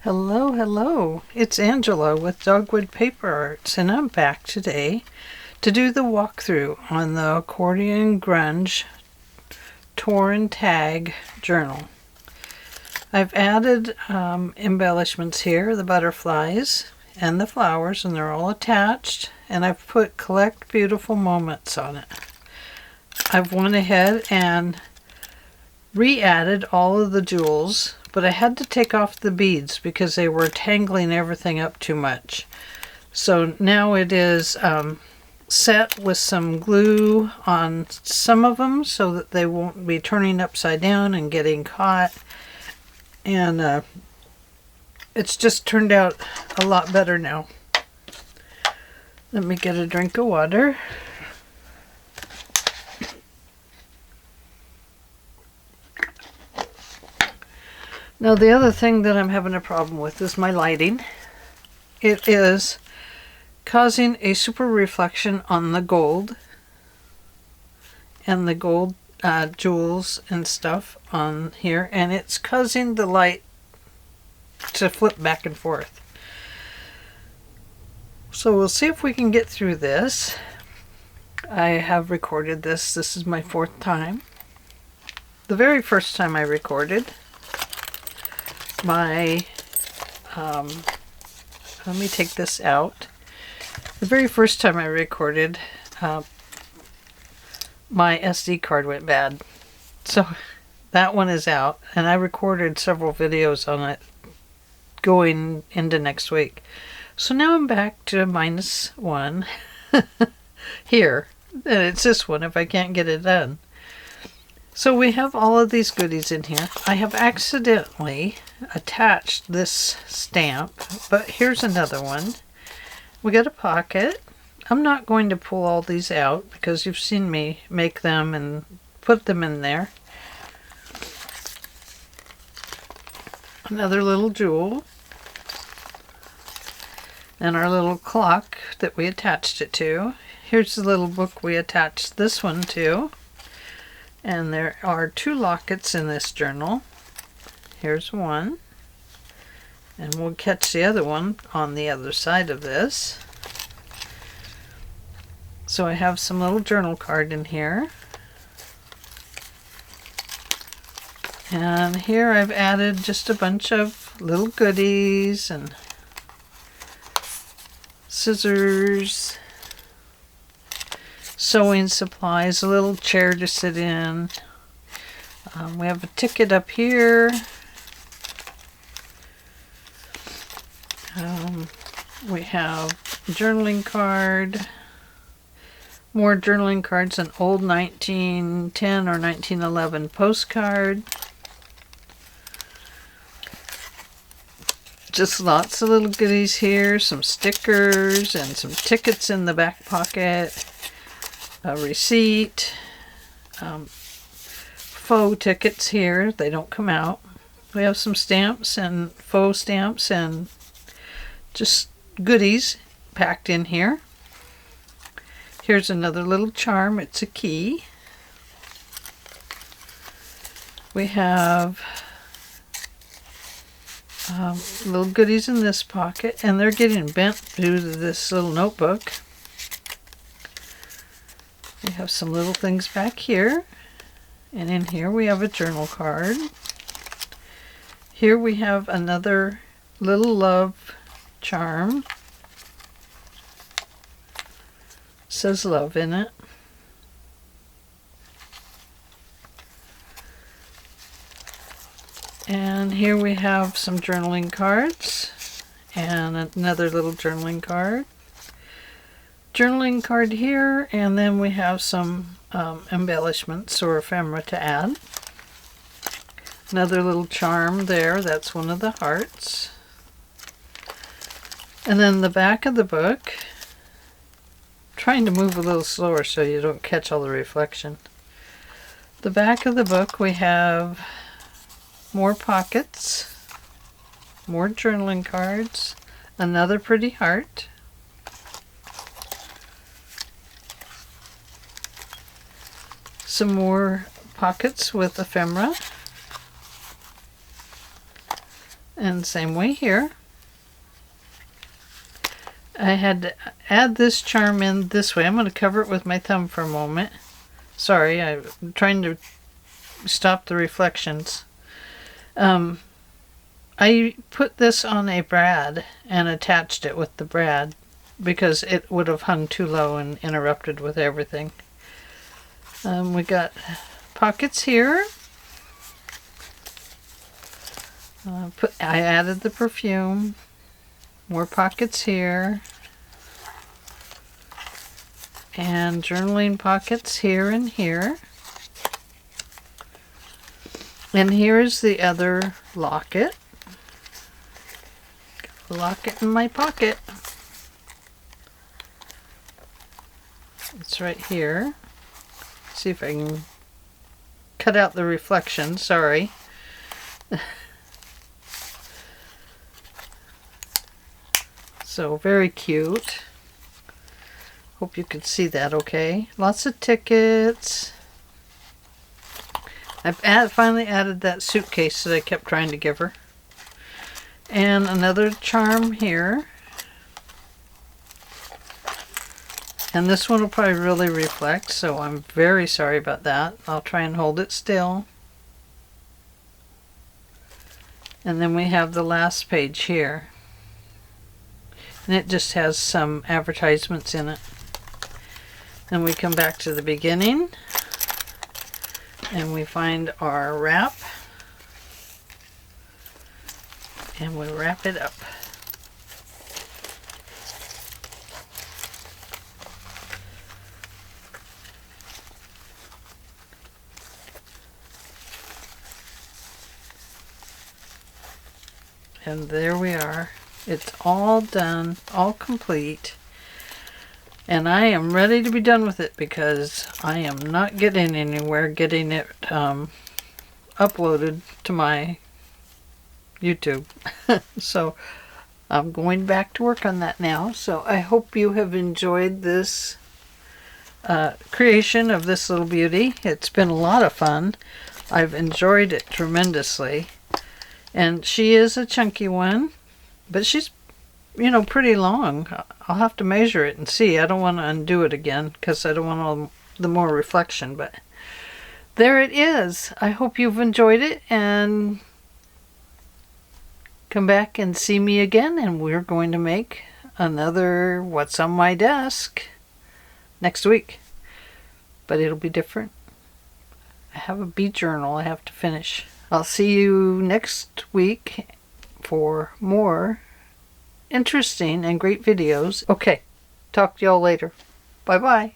Hello, hello. It's Angela with Dogwood Paper Arts, and I'm back today to do the walkthrough on the Accordion Grunge Torn Tag journal. I've added embellishments here, the butterflies and the flowers, and they're all attached, and I've put Collect Beautiful Moments on it. I've went ahead and re-added all of the jewels, but I had to take off the beads because they were tangling everything up too much. So now it is set with some glue on some of them so that they won't be turning upside down and getting caught. And it's just turned out a lot better now. Let me get a drink of water. Now the other thing that I'm having a problem with is my lighting. It is causing a super reflection on the gold and the gold jewels and stuff on here, and it's causing the light to flip back and forth. So we'll see if we can get through this. I have recorded this. This is my 4th time. The very first time I recorded, let me take this out. The very first time I recorded, my SD card went bad. So that one is out, and I recorded several videos on it going into next week. So now I'm back to -1 here. And it's this one if I can't get it done. So we have all of these goodies in here. I have accidentally attached this stamp, but here's another one. We got a pocket. I'm not going to pull all these out because you've seen me make them and put them in there. Another little jewel. And our little clock that we attached it to. Here's the little book we attached this one to. And there are 2 lockets in this journal. Here's one. And we'll catch the other one on the other side of this. So I have some little journal card in here. And here I've added just a bunch of little goodies and scissors, sewing supplies, a little chair to sit in. We have a ticket up here. We have a journaling card, more journaling cards, an old 1910 or 1911 postcard. Just lots of little goodies here, some stickers and some tickets in the back pocket. A receipt, faux tickets here, they don't come out. We have some stamps and faux stamps and just goodies packed in here. Here's another little charm, it's a key. We have little goodies in this pocket, and they're getting bent due to this little notebook. We have some little things back here, and in here we have a journal card. Here we have another little love charm. Says love in it. And here we have some journaling cards and another little journaling card. Journaling card here, and then we have some embellishments or ephemera to add. Another little charm there, that's one of the hearts. And then the back of the book, trying to move a little slower so you don't catch all the reflection. The back of the book we have more pockets, more journaling cards, another pretty heart. Some more pockets with ephemera. And same way here. I had to add this charm in this way. I'm going to cover it with my thumb for a moment. Sorry, I'm trying to stop the reflections. I put this on a brad and attached it with the brad because it would have hung too low and interrupted with everything. We got pockets here. I added the perfume. More pockets here. And journaling pockets here and here. And here's the other locket. Locket in my pocket. It's right here. See if I can cut out the reflection. Sorry. So very cute. Hope you could see that okay. Lots of tickets. I've finally added that suitcase that I kept trying to give her. And another charm here. And this one will probably really reflect, so I'm very sorry about that. I'll try and hold it still. And then we have the last page here. And it just has some advertisements in it. Then we come back to the beginning. And we find our wrap. And we wrap it up. And there we are. It's all done, all complete. And I am ready to be done with it because I am not getting anywhere getting it uploaded to my YouTube. So I'm going back to work on that now. So I hope you have enjoyed this creation of this little beauty. It's been a lot of fun. I've enjoyed it tremendously. And she is a chunky one, but she's, you know, pretty long. I'll have to measure it and see. I don't want to undo it again because I don't want all the more reflection, but there it is. I hope you've enjoyed it and come back and see me again, and we're going to make another What's on My Desk next week. But it'll be different. I have a bee journal I have to finish. I'll see you next week for more interesting and great videos. Okay, talk to y'all later. Bye-bye.